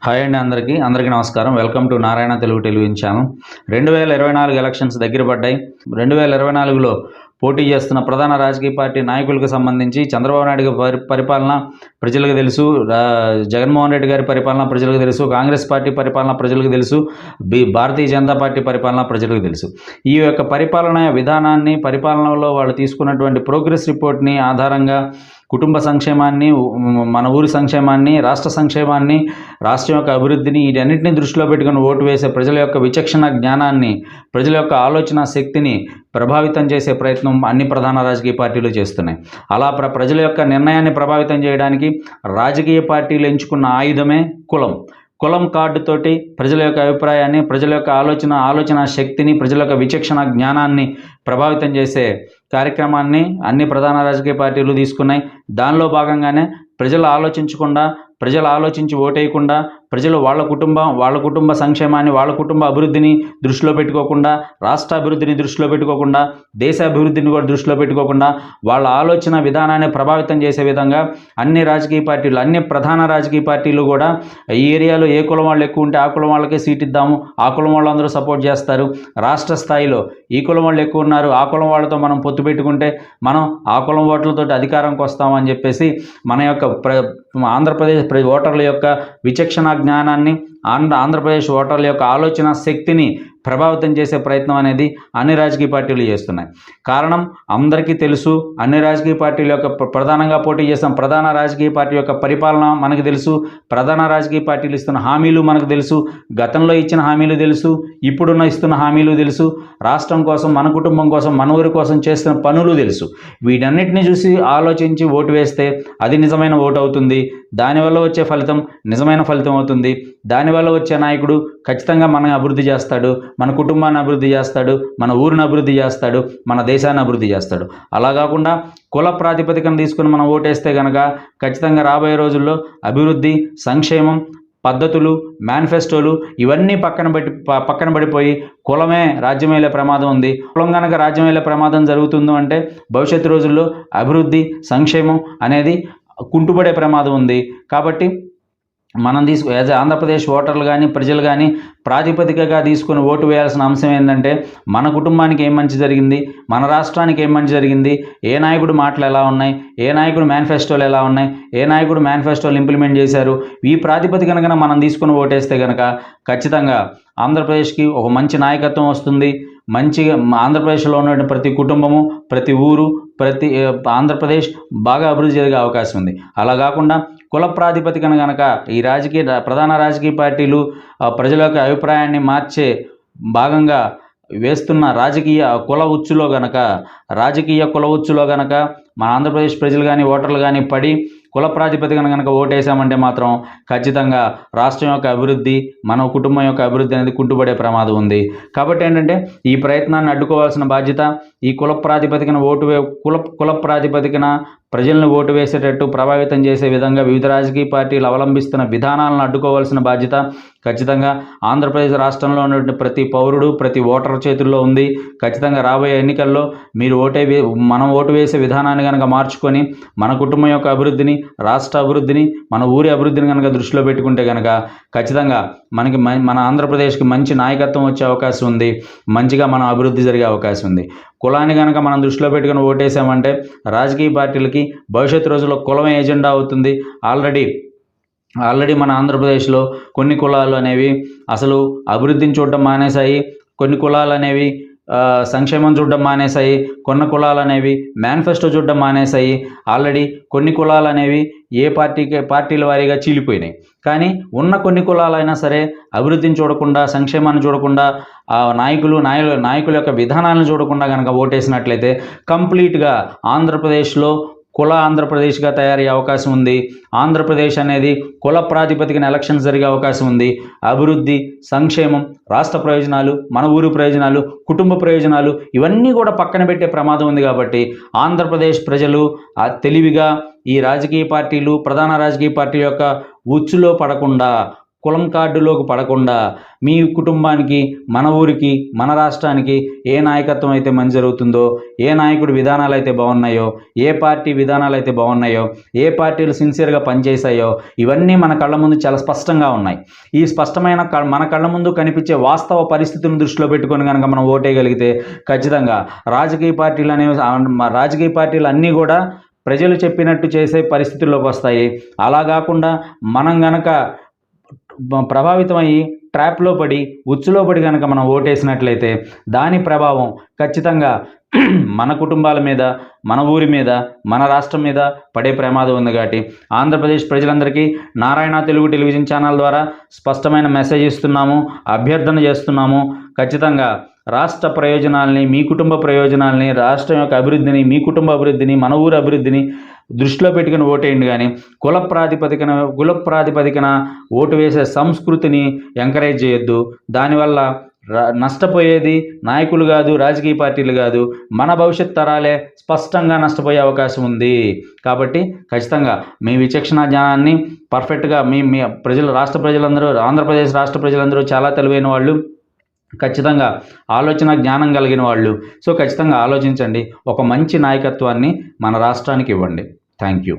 Hi అండి, అందరికీ నమస్కారం. Welcome to Narayana Telugu television channel. 2024 elections దగ్గర పడ్డాయి. 2024లో పోటీ చేస్తున్న ప్రధాన రాజకీయ పార్టీ నాయకులకు సంబంధించి చంద్రబాబు నాయుడు గారి పరిపాలన ప్రజలకు తెలుసు, జగన్మోహన్ రెడ్డి గారి పరిపాలన ప్రజలకు తెలుసు, కాంగ్రెస్ పార్టీ పరిపాలన ప్రజలకు తెలుసు, భారతీయ జనతా పార్టీ పరిపాలన ప్రజలకు తెలుసు. ఈ యొక్క పరిపాలన విధానాన్ని, పరిపాలనలో వాళ్ళు తీసుకున్నటువంటి ప్రోగ్రెస్ రిపోర్ట్ని ఆధారంగా కుటుంబ సంక్షేమాన్ని, మన ఊరి సంక్షేమాన్ని, రాష్ట్ర సంక్షేమాన్ని, రాష్ట్రం యొక్క అభివృద్ధిని, వీటన్నిటిని దృష్టిలో పెట్టుకుని ఓటు వేసే ప్రజల యొక్క విచక్షణ జ్ఞానాన్ని, ప్రజల యొక్క ఆలోచన శక్తిని ప్రభావితం చేసే ప్రయత్నం అన్ని ప్రధాన రాజకీయ పార్టీలు చేస్తున్నాయి. అలా ప్రజల యొక్క నిర్ణయాన్ని ప్రభావితం చేయడానికి రాజకీయ పార్టీలు ఎంచుకున్న ఆయుధమే కులం కార్డుతోటి ప్రజల యొక్క అభిప్రాయాన్ని, ప్రజల యొక్క ఆలోచన శక్తిని, ప్రజల యొక్క విచక్షణ జ్ఞానాన్ని ప్రభావితం చేసే కార్యక్రమాన్ని అన్ని ప్రధాన రాజకీయ పార్టీలు తీసుకున్నాయి. దానిలో భాగంగానే ప్రజలు ఆలోచించి ఓటేయకుండా, ప్రజలు వాళ్ళ కుటుంబ సంక్షేమాన్ని, వాళ్ళ కుటుంబ అభివృద్ధిని దృష్టిలో పెట్టుకోకుండా, రాష్ట్ర అభివృద్ధిని దృష్టిలో పెట్టుకోకుండా, దేశ అభివృద్ధిని కూడా దృష్టిలో పెట్టుకోకుండా, వాళ్ళ ఆలోచన విధానాన్ని ప్రభావితం చేసే విధంగా అన్ని ప్రధాన రాజకీయ పార్టీలు కూడా ఈ ఏరియాలో ఏ కులం వాళ్ళు ఎక్కువ ఉంటే ఆ కులం వాళ్ళకే సీట్ ఇద్దాము, ఆ కులం వాళ్ళందరూ సపోర్ట్ చేస్తారు, రాష్ట్ర స్థాయిలో ఈ కులం వాళ్ళు ఎక్కువ ఉన్నారు, ఆ కులం వాళ్ళతో మనం పొత్తు పెట్టుకుంటే మనం ఆ కులం ఓట్లతో అధికారంకి వస్తామని చెప్పేసి మన యొక్క ఆంధ్రప్రదేశ్ ఓటర్ల యొక్క విచక్షణ జ్ఞానాన్ని, ఆంధ్రప్రదేశ్ ఓటర్ల యొక్క ఆలోచన శక్తిని ప్రభావితం చేసే ప్రయత్నం అనేది అన్ని రాజకీయ పార్టీలు చేస్తున్నాయి. కారణం అందరికీ తెలుసు. అన్ని రాజకీయ పార్టీల యొక్క ప్రధానంగా పోటీ చేస్తాం. ప్రధాన రాజకీయ పార్టీ యొక్క పరిపాలన మనకు తెలుసు. ప్రధాన రాజకీయ పార్టీలు ఇస్తున్న హామీలు మనకు తెలుసు. గతంలో ఇచ్చిన హామీలు తెలుసు, ఇస్తున్న హామీలు తెలుసు. రాష్ట్రం కోసం, మన కుటుంబం కోసం, మన ఊరి కోసం చేస్తున్న పనులు తెలుసు. వీటన్నిటిని చూసి ఆలోచించి ఓటు వేస్తే అది నిజమైన ఓటు అవుతుంది. దానివల్ల వచ్చే ఫలితం నిజమైన ఫలితం అవుతుంది. దానివల్ల వచ్చే నాయకుడు ఖచ్చితంగా మనని అభివృద్ధి చేస్తాడు, మన కుటుంబాన్ని అభివృద్ధి చేస్తాడు, మన ఊరిని అభివృద్ధి చేస్తాడు, మన దేశాన్ని అభివృద్ధి చేస్తాడు. అలా కాకుండా కుల ప్రాతిపదికన తీసుకుని మనం ఓటేస్తే కనుక ఖచ్చితంగా రాబోయే రోజుల్లో అభివృద్ధి, సంక్షేమం, పద్ధతులు, మేనిఫెస్టోలు ఇవన్నీ పక్కన పడిపోయి కులమే రాజ్యమేలే ప్రమాదం ఉంది. కులం కనుక రాజ్యమేలే ప్రమాదం జరుగుతుందో అంటే భవిష్యత్తు రోజుల్లో అభివృద్ధి, సంక్షేమం అనేది కుంటుపడే ప్రమాదం ఉంది. కాబట్టి మనం యాజ్ ఆంధ్రప్రదేశ్ ఓటర్లు కానీ, ప్రజలు కానీ ప్రాతిపదికగా తీసుకుని ఓటు వేయాల్సిన అంశం ఏంటంటే మన కుటుంబానికి ఏం మంచి జరిగింది, మన రాష్ట్రానికి ఏం మంచి జరిగింది, ఏ నాయకుడు మాటలు ఎలా ఉన్నాయి, ఏ నాయకుడు మేనిఫెస్టోలు ఎలా ఉన్నాయి, ఏ నాయకుడు మేనిఫెస్టోలు ఇంప్లిమెంట్ చేశారు, ఈ ప్రాతిపదికన కనుక మనం తీసుకుని ఓటేస్తే కనుక ఖచ్చితంగా ఆంధ్రప్రదేశ్కి ఒక మంచి నాయకత్వం వస్తుంది. మంచిగా ఆంధ్రప్రదేశ్లో ఉన్న ప్రతి కుటుంబము, ప్రతి ఊరు, ఆంధ్రప్రదేశ్ బాగా అభివృద్ధి జరిగే అవకాశం ఉంది. అలా కాకుండా కుల ప్రాతిపదికన కనుక ఈ ప్రధాన రాజకీయ పార్టీలు ప్రజల యొక్క అభిప్రాయాన్ని మార్చే భాగంగా వేస్తున్న రాజకీయ కుల ఉచ్చులో గనక మన ఆంధ్రప్రదేశ్ ప్రజలు కానీ, ఓటర్లు కానీ పడి కుల ప్రాతిపదికన కనుక ఓటేసామంటే మాత్రం ఖచ్చితంగా రాష్ట్రం యొక్క అభివృద్ధి, మన కుటుంబం యొక్క అభివృద్ధి అనేది కుంటుపడే ప్రమాదం ఉంది. కాబట్టి ఏంటంటే ఈ ప్రయత్నాన్ని అడ్డుకోవాల్సిన బాధ్యత ఈ కుల ప్రాతిపదికన ప్రజలను ఓటు వేసేటట్టు ప్రభావితం చేసే విధంగా వివిధ రాజకీయ పార్టీలు అవలంబిస్తున్న విధానాలను అడ్డుకోవాల్సిన బాధ్యత ఖచ్చితంగా ఆంధ్రప్రదేశ్ రాష్ట్రంలో ఉన్నటువంటి ప్రతి పౌరుడు, ప్రతి ఓటర్ చేతుల్లో ఉంది. ఖచ్చితంగా రాబోయే ఎన్నికల్లో మనం ఓటు వేసే విధానాన్ని కనుక మార్చుకొని మన కుటుంబం యొక్క అభివృద్ధిని, రాష్ట్ర అభివృద్ధిని, మన ఊరి అభివృద్ధిని కనుక దృష్టిలో పెట్టుకుంటే కనుక ఖచ్చితంగా మన ఆంధ్రప్రదేశ్కి మంచి నాయకత్వం వచ్చే అవకాశం ఉంది. మంచిగా మనం అభివృద్ధి జరిగే అవకాశం ఉంది. కులాన్ని కనుక మనం దృష్టిలో పెట్టుకుని ఓటేసామంటే రాజకీయ పార్టీలకి భవిష్యత్తు రోజుల్లో కులం ఏజెండా అవుతుంది. ఆల్రెడీ మన ఆంధ్రప్రదేశ్లో కొన్ని కులాలు అనేవి అసలు అభివృద్ధిని చూడడం మానేశాయి. కొన్ని కులాలు అనేవి సంక్షేమం చూడడం మానేశాయి. కొన్ని కులాలు అనేవి మేనిఫెస్టో చూడడం మానేశాయి. ఆల్రెడీ కొన్ని కులాలు అనేవి పార్టీల వారీగా చీలిపోయినాయి. కానీ ఉన్న కొన్ని కులాలైనా సరే అభివృద్ధిని చూడకుండా, సంక్షేమాన్ని చూడకుండా, నాయకుల యొక్క విధానాలను చూడకుండా కనుక ఓటేసినట్లయితే కంప్లీట్గా ఆంధ్రప్రదేశ్లో ఆంధ్రప్రదేశ్గా తయారయ్యే అవకాశం ఉంది. ఆంధ్రప్రదేశ్ అనేది కుల ప్రాతిపదికన ఎలక్షన్స్ జరిగే అవకాశం ఉంది. అభివృద్ధి, సంక్షేమం, రాష్ట్ర ప్రయోజనాలు, మన ఊరి ప్రయోజనాలు, కుటుంబ ప్రయోజనాలు ఇవన్నీ కూడా పక్కన పెట్టే ప్రమాదం ఉంది. కాబట్టి ఆంధ్రప్రదేశ్ ప్రజలు తెలివిగా ఈ రాజకీయ పార్టీలు, ప్రధాన రాజకీయ పార్టీల యొక్క ఉచ్చులో పడకుండా కులం కార్డులోకి పడకుండా మీ కుటుంబానికి, మన ఊరికి, మన రాష్ట్రానికి ఏ నాయకత్వం అయితే మంచి జరుగుతుందో, ఏ నాయకుడి విధానాలు అయితే బాగున్నాయో, ఏ పార్టీ విధానాలు అయితే బాగున్నాయో, ఏ పార్టీలు సిన్సియర్గా పనిచేశాయో ఇవన్నీ మన కళ్ళ ముందు చాలా స్పష్టంగా ఉన్నాయి. ఈ స్పష్టమైన మన కళ్ళ ముందు కనిపించే వాస్తవ పరిస్థితులను దృష్టిలో పెట్టుకొని కనుక మనం ఓటేయగలిగితే ఖచ్చితంగా రాజకీయ పార్టీలు అన్నీ కూడా ప్రజలు చెప్పినట్టు చేసే పరిస్థితుల్లోకి వస్తాయి. అలా కాకుండా మనం గనక ప్రభావితమయ్యి ట్రాప్లో పడి, ఉచ్చులో పడి కనుక మనం ఓటేసినట్లయితే దాని ప్రభావం ఖచ్చితంగా మన కుటుంబాల మీద, మన ఊరి మీద, మన రాష్ట్రం మీద పడే ప్రమాదం ఉంది. కాబట్టి ఆంధ్రప్రదేశ్ ప్రజలందరికీ నారాయణ తెలుగు టెలివిజన్ ఛానల్ ద్వారా స్పష్టమైన మెసేజ్ ఇస్తున్నాము, అభ్యర్థన చేస్తున్నాము. ఖచ్చితంగా రాష్ట్ర ప్రయోజనాల్ని, మీ కుటుంబ ప్రయోజనాల్ని, రాష్ట్రం యొక్క అభివృద్ధిని, మీ కుటుంబ అభివృద్ధిని, మన ఊరు అభివృద్ధిని దృష్టిలో పెట్టుకుని ఓటేయండి. కానీ కుల ప్రాతిపదికన ఓటు వేసే సంస్కృతిని ఎంకరేజ్ చేయొద్దు. దానివల్ల నష్టపోయేది నాయకులు కాదు, రాజకీయ పార్టీలు కాదు, మన భవిష్యత్ తరాలే స్పష్టంగా నష్టపోయే అవకాశం ఉంది. కాబట్టి ఖచ్చితంగా మీ విచక్షణ జ్ఞానాన్ని పర్ఫెక్ట్గా మీ రాష్ట్ర ప్రజలందరూ, ఆంధ్రప్రదేశ్ రాష్ట్ర ప్రజలందరూ చాలా తెలివైన వాళ్ళు, ఖచ్చితంగా ఆలోచన జ్ఞానం కలిగిన వాళ్ళు. సో ఖచ్చితంగా ఆలోచించండి, ఒక మంచి నాయకత్వాన్ని మన రాష్ట్రానికి ఇవ్వండి. Thank you.